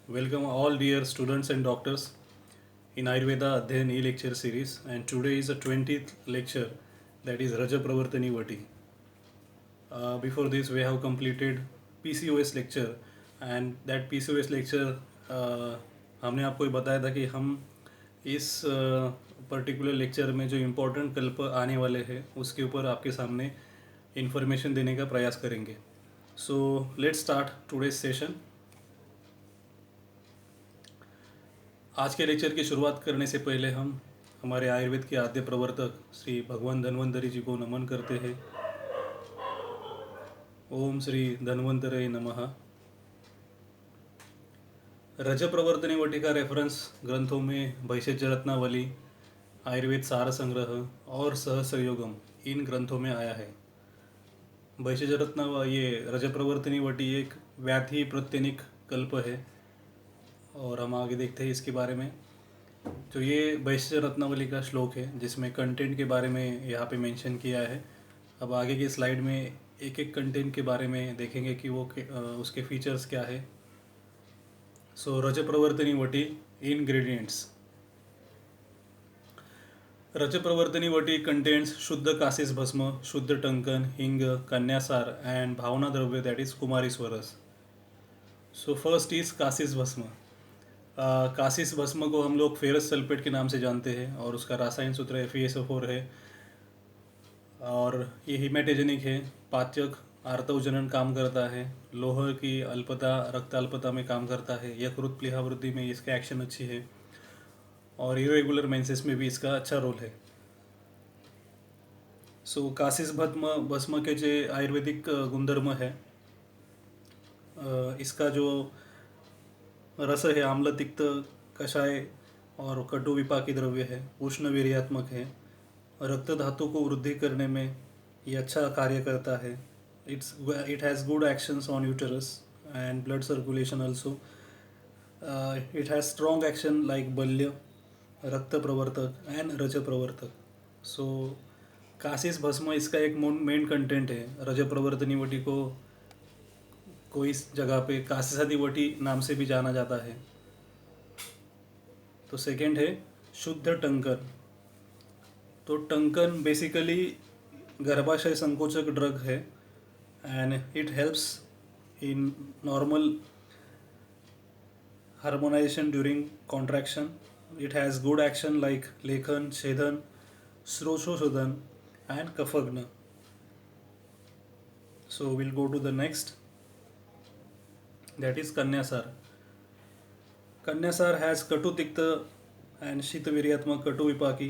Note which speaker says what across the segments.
Speaker 1: Welcome all dear students and doctors in Ayurveda Adhyan e-lecture series, and today is the 20th lecture, that is Raja Pravartani Vati. Before this we have completed PCOS lecture, and that PCOS lecture हमने आपको ये बताया था कि हम इस particular lecture में जो इम्पोर्टेंट कल्प आने वाले हैं उसके ऊपर आपके सामने इंफॉर्मेशन देने का प्रयास करेंगे. So let's start today's session. आज के लेक्चर की शुरुआत करने से पहले हम हमारे आयुर्वेद के आद्य प्रवर्तक श्री भगवान धन्वंतरी जी को नमन करते हैं. ओम श्री धन्वंतरे नमः. रज प्रवर्तनी वटी का रेफरेंस ग्रंथों में भैषज रत्नावली, आयुर्वेद सार संग्रह और सहस्रयोगम इन ग्रंथों में आया है. भैषज रत्ना ये रज प्रवर्तनी वटी एक व्याधि प्रत्यनिक कल्प है और हम आगे देखते हैं इसके बारे में. तो ये भैषज रत्नावली का श्लोक है जिसमें कंटेंट के बारे में यहाँ पे मेंशन किया है. अब आगे की स्लाइड में एक एक कंटेंट के बारे में देखेंगे कि वो उसके फीचर्स क्या है. सो रज प्रवर्तनी वटी इंग्रेडिएंट्स. रज प्रवर्तनी वटी कंटेंट्स शुद्ध कासिस भस्म, शुद्ध टंकन, हिंग, कन्यासार एंड भावना द्रव्य दैट इज कुमारी स्वरस. सो फर्स्ट इज कासिस भस्म. कासिस भस्म को हम लोग फेरस सल्फेट के नाम से जानते हैं और उसका रासायनिक सूत्र FeSO4 है और ये हिमेटोजेनिक है, पाचक, आर्तवजनन काम करता है, लोह की अल्पता, रक्त अल्पता में काम करता है, यकृत प्लीहा वृद्धि में इसका एक्शन अच्छी है और इरेगुलर मेंसेस में भी इसका अच्छा रोल है. सो कासिस भस्म भस्म के जो आयुर्वेदिक गुणधर्म है, इसका जो रस है आम्ल तिक्त कषाय और कटु विपाकी द्रव्य है, उष्ण वीर्यात्मक है, रक्त धातु को वृद्धि करने में ये अच्छा कार्य करता है. It has good actions on uterus and blood circulation also. It has strong action like बल्य, रक्त प्रवर्तक एंड रज प्रवर्तक. सो कासिस भस्म इसका एक मेन कंटेंट है. रज प्रवर्तनी वटी को इस जगह पे कासिसादी वटी नाम से भी जाना जाता है. तो सेकेंड है शुद्ध टंकन. तो टंकन बेसिकली गर्भाशय संकोचक ड्रग है and it helps in normal harmonisation during contraction. It has good action like लेखन, छेदन, श्रोषोशोधन एंड कफग्न. So will go to the next, that is Kanyasar. Kanyasar has Katu Tikta and Shita Viryatma Katu Vipaki.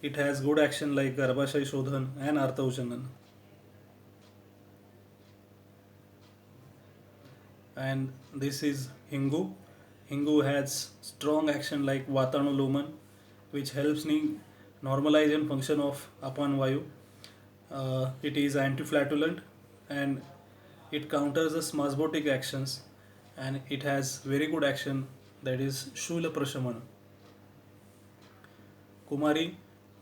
Speaker 1: It has good action like Garbhashay Shodhan and Artaujanan. And this is Hingu. Hingu has strong action like Vatanuloman, which helps in normalize and function of Apan Vayu. It is anti-flatulent and it counters the spasmodic actions and it has very good action, that is Shula Prashaman. Kumari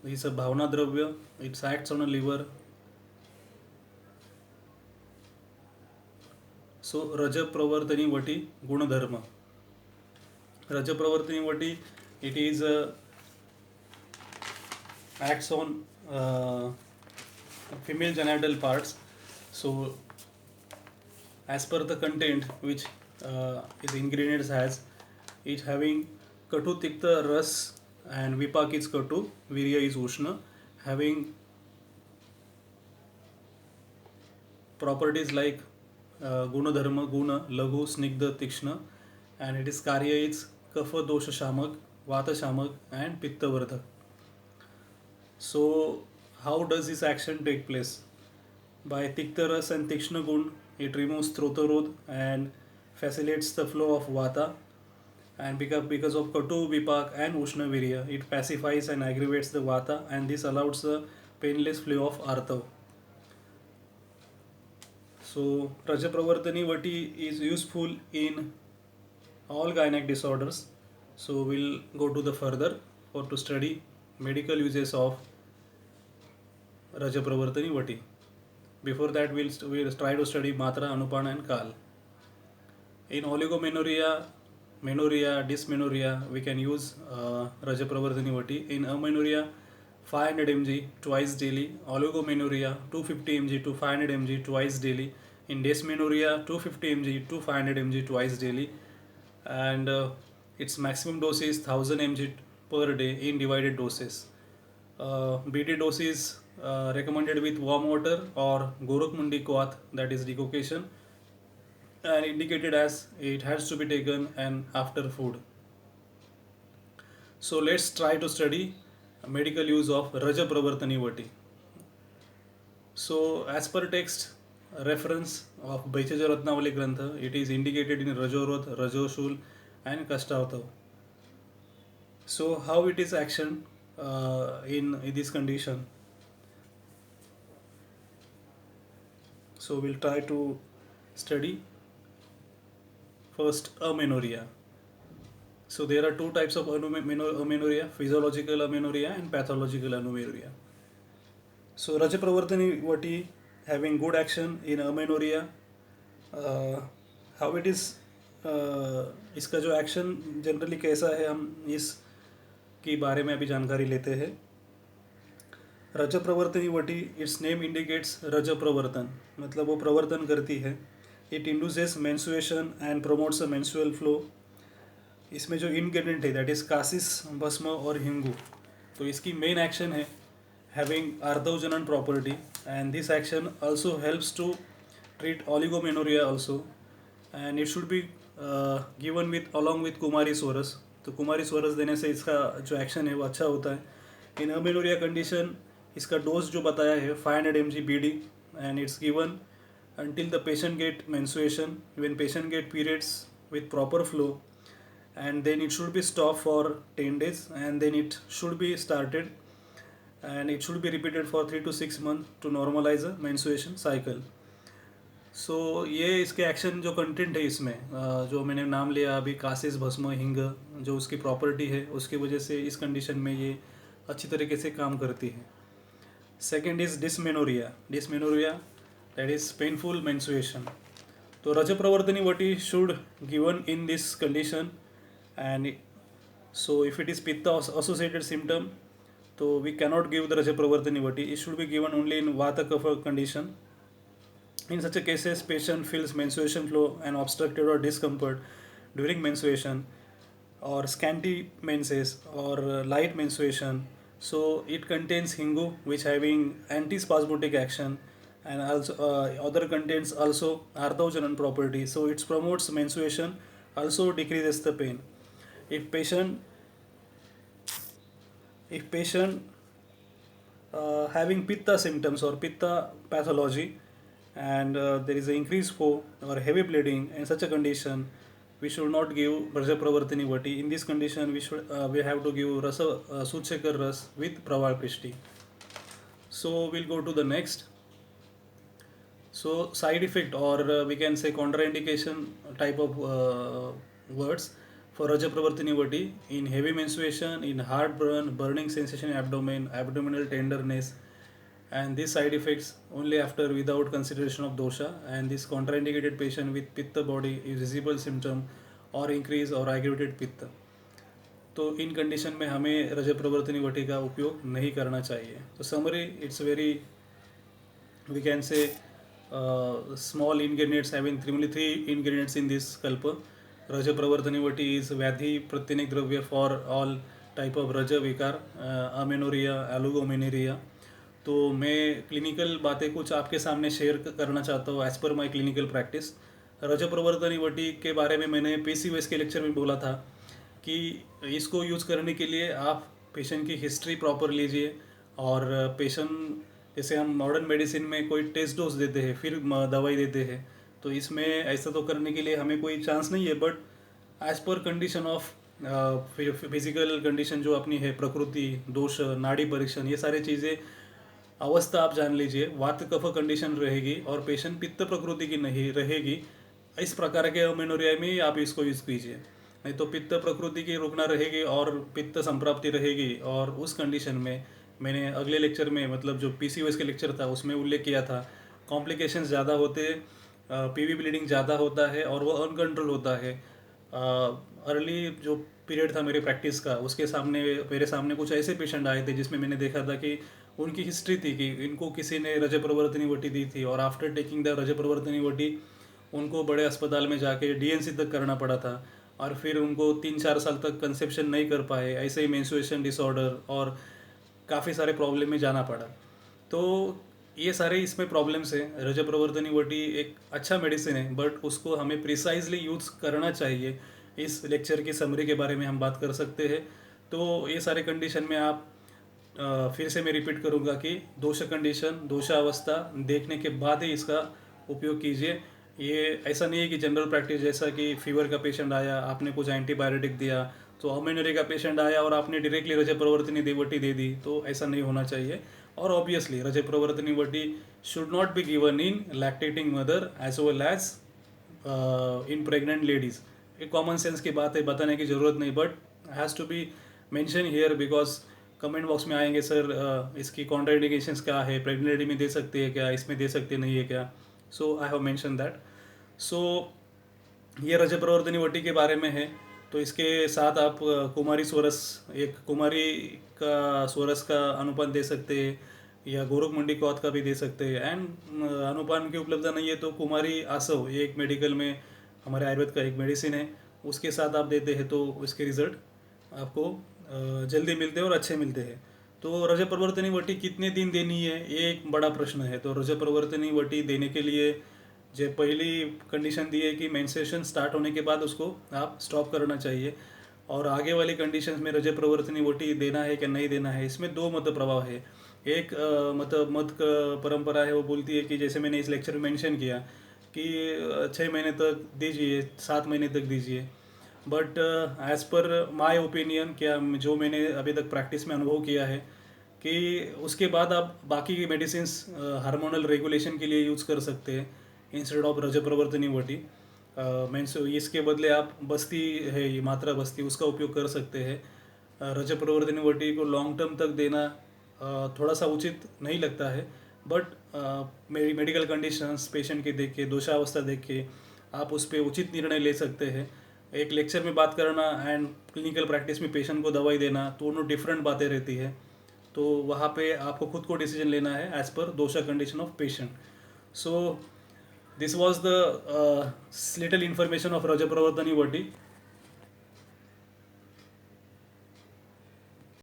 Speaker 1: is a bhavana dravya. It acts on a liver. So Raja Pravartani Vati Gunadharma. Raja Pravartani Vati, it is acts on female genital parts. So as per the content which its ingredients has, it having Katu Tikta Ras and Vipak is Katu, Virya is Ushna, having properties like Gunadharma, Guna, Laghu, Snigdha, Tikshna, and its Karya is Kapha Dosha Shamak, Vata Shamak and Pitta Vardhak. So how does this action take place? By Tikta Ras and Tikshna Gun, it removes Trotarod and facilitates the flow of Vata, and because of Katu, Vipak and Ushna Virya, it pacifies and aggravates the Vata, and this allows the painless flow of Artha. So Raja Pravartani Vati is useful in all gynec disorders. So we'll go to the further or to study medical uses of Raja Pravartani Vati. Before that we'll try to study Matra, Anupana and Kal. In oligomenorrhea, menorrhea, dysmenorrhea, we can use Rajapravartini Vati. In amenorrhea, 500 mg twice daily. Oligomenorrhea, 250 mg to 500 mg twice daily. In dysmenorrhea, 250 mg to 500 mg twice daily. And its maximum dose is 1000 mg per day in divided doses. BT dose is recommended with warm water or Gorakhmundi Kwath, that is decoction, and indicated as it has to be taken and after food. So let's try to study medical use of Rajapravartani Vati. So as per text reference of Bhaishyaja Ratnavali Grantha, it is indicated in Rajorodh, Rajoshul and Kashtavtav. So how it is action in this condition? So we'll try to study first amenorrhea. So there are two types of amenorrhea, physiological amenorrhea and pathological amenorrhea. So Rajapravartani Vati having good action in amenorrhea. How it is, इसका जो action generally कैसा है, हम इस के बारे में अभी जानकारी लेते हैं. रजप्रवर्तनी वटी, इट्स नेम इंडिकेट्स रज प्रवर्तन, मतलब वो प्रवर्तन करती है. It induces menstruation and promotes a menstrual flow. इसमें जो इंग्रेडिएंट है दैट इज कासिस, भस्म और हिंगू. तो इसकी मेन एक्शन है हैविंग आर्दवजनन property, and this action also helps to treat oligomenorrhoea also, and it should be given with along with कुमारी सोरस. तो कुमारी सोरस देने से इसका जो एक्शन है वो अच्छा होता है. इन अमेनोरिया कंडीशन इसका डोज जो बताया है 500 mg BD, and it's given until the patient get menstruation, when patient get periods with proper flow, and then it should be stopped for 10 days and then it should be started, and it should be repeated for 3 to 6 months to normalize a menstruation cycle. So ये इसके action जो content है इसमें जो मैंने नाम लिया अभी, कासिस, भस्म, हिंग, जो उसकी प्रॉपर्टी है उसकी वजह से इस कंडीशन में ये अच्छी तरीके से काम करती है. Second is dysmenorrhoea. Dysmenorrhoea that is painful menstruation. तो Rajapravartani Vati should given in this condition, and so if it is pitta associated symptom, so we cannot give the Rajapravartani Vati. It should be given only in Vata Kapha condition. In such a cases, patient feels menstruation flow and obstructed or discomfort during menstruation, or scanty menses or light menstruation. So it contains Hingu, which having antispasmodic action, and also other contains also ardhavajanan property, so it promotes menstruation, also decreases the pain. If patient having pitta symptoms or pitta pathology, and there is an increased flow or heavy bleeding, in such a condition we should not give Rajapravartani Vati. In this condition we have to give rasa Sudshekar ras with Praval Pishti. So we'll go to the next. So side effect, or we can say contraindication type of words for Rajapravartani Vati: in heavy menstruation, in heartburn, burning sensation in abdomen, abdominal tenderness, and these side effects only after without consideration of dosha, and this contraindicated patient with pitta body is visible symptom or increase or aggravated pitta. तो इन condition में हमें रजप्रवर्तनी वटी का उपयोग नहीं करना चाहिए. तो summary, it's very, we can say small ingredients, having only 3 ingredients in this kalpa. Rajapravartani Vati is Vyadhi Pratyanik Dravya for all type of Raja Vikar, amenorrhea, oligomenorrhea. तो मैं क्लिनिकल बातें कुछ आपके सामने शेयर करना चाहता हूँ एज पर माई clinical practice. रजप्रवर्तनी वटी के बारे में मैंने PCOS के लेक्चर में बोला था कि इसको यूज़ करने के लिए आप पेशेंट की हिस्ट्री प्रॉपर लीजिए, और पेशेंट जैसे हम मॉडर्न मेडिसिन में कोई टेस्ट डोज देते हैं फिर दवाई देते हैं, तो इसमें ऐसा तो करने के लिए हमें कोई चांस नहीं है. But as per condition of physical condition जो अपनी है, प्रकृति, दोष, नाड़ी परीक्षण, ये सारी चीज़ें अवस्था आप जान लीजिए. वात कफ कंडीशन रहेगी और पेशेंट पित्त प्रकृति की नहीं रहेगी, इस प्रकार के अमेनोरिया में आप इसको यूज़ कीजिए. नहीं तो पित्त प्रकृति की रुकना रहेगी और पित्त संप्राप्ति रहेगी, और उस कंडीशन में मैंने अगले लेक्चर में, मतलब जो PCOS के लेक्चर था उसमें उल्लेख किया था, कॉम्प्लिकेशंस ज़्यादा होते, PV ब्लीडिंग ज़्यादा होता है और वो अनकंट्रोल होता है. अर्ली जो पीरियड था मेरी प्रैक्टिस का, उसके सामने मेरे सामने कुछ ऐसे पेशेंट आए थे जिसमें मैंने देखा था कि उनकी हिस्ट्री थी कि इनको किसी ने रज प्रवर्तनी वटी दी थी, और आफ्टर टेकिंग द रज प्रवर्तनी वटी उनको बड़े अस्पताल में जाके डीएनसी तक करना पड़ा था, और फिर उनको 3-4 साल तक कंसेप्शन नहीं कर पाए, ऐसे ही मेंस्ट्रुएशन डिसऑर्डर और काफ़ी सारे प्रॉब्लम में जाना पड़ा। तो ये सारे इसमें प्रॉब्लम्स हैं। रज प्रवर्तनी वटी एक अच्छा मेडिसिन है, बट उसको हमें प्रिसाइजली यूज़ करना चाहिए। इस लेक्चर की समरी के बारे में हम बात कर सकते हैं। तो ये सारे कंडीशन में आप फिर से मैं रिपीट करूँगा कि दोष कंडीशन, दोषावस्था देखने के बाद ही इसका उपयोग कीजिए। ये ऐसा नहीं है कि जनरल प्रैक्टिस जैसा कि फीवर का पेशेंट आया, आपने कुछ एंटीबायोटिक दिया, तो अमेनोरी का पेशेंट आया और आपने डायरेक्टली रज प्रवर्तनी वटी दे दी, तो ऐसा नहीं होना चाहिए। और ऑब्वियसली रज प्रवर्तनी वटी should not be given in lactating mother as well as in pregnant ladies. ये कॉमन सेंस की बात है, बताने की ज़रूरत नहीं, but has to be mention here because comment box में आएंगे, सर इसकी कॉन्ट्राइंडिकेशंस क्या है, प्रेग्नेंट लेडी में दे सकते हैं क्या, इसमें दे सकते नहीं है क्या। सो आई हैव मेंशन दैट। सो ये रज प्रवर्तनी वटी के बारे में है। तो इसके साथ आप कुमारी स्वरस, एक कुमारी का स्वरस का अनुपान दे सकते हैं, या गोरख मंडी कौत का भी दे सकते हैं। एंड अनुपान की उपलब्धता नहीं है तो कुमारी आसव, ये एक मेडिकल में हमारे आयुर्वेद का एक मेडिसिन है, उसके साथ आप देते हैं तो उसके रिज़ल्ट आपको जल्दी मिलते हैं और अच्छे मिलते हैं। तो रज प्रवर्तनी वटी कितने दिन देनी है, ये एक बड़ा प्रश्न है। तो रज प्रवर्तनी वटी देने के लिए जो पहली कंडीशन दी है कि मेंस्ट्रुएशन स्टार्ट होने के बाद उसको आप स्टॉप करना चाहिए, और आगे वाली कंडीशंस में रज प्रवर्तनी वटी देना है कि नहीं देना है, इसमें दो मत प्रभाव है। एक मत परंपरा है, वो बोलती है कि जैसे मैंने इस लेक्चर में मेंशन किया कि 6 महीने तक दीजिए, 7 महीने तक दीजिए, but as per my opinion, क्या जो मैंने अभी तक प्रैक्टिस में अनुभव किया है, कि उसके बाद आप बाकी की मेडिसिन हार्मोनल रेगुलेशन के लिए यूज़ कर सकते हैं इंस्टेड ऑफ रज प्रवर्तनी वटी। मीन्स इसके बदले आप बस्ती है, ये मात्रा बस्ती, उसका उपयोग कर सकते हैं। रज प्रवर्तनी वटी को लॉन्ग टर्म तक देना थोड़ा सा उचित नहीं लगता है, बट मेरी मेडिकल कंडीशंस पेशेंट के देख के, दोषावस्था देख के आप उस पर उचित निर्णय ले सकते हैं। एक लेक्चर में बात करना एंड क्लिनिकल प्रैक्टिस में पेशेंट को दवाई देना, दोनों डिफरेंट बातें रहती है। तो वहाँ पे आपको खुद को डिसीजन लेना है एज पर दोषा condition of patient. So this was the little information of रज प्रवर्तनी वटी।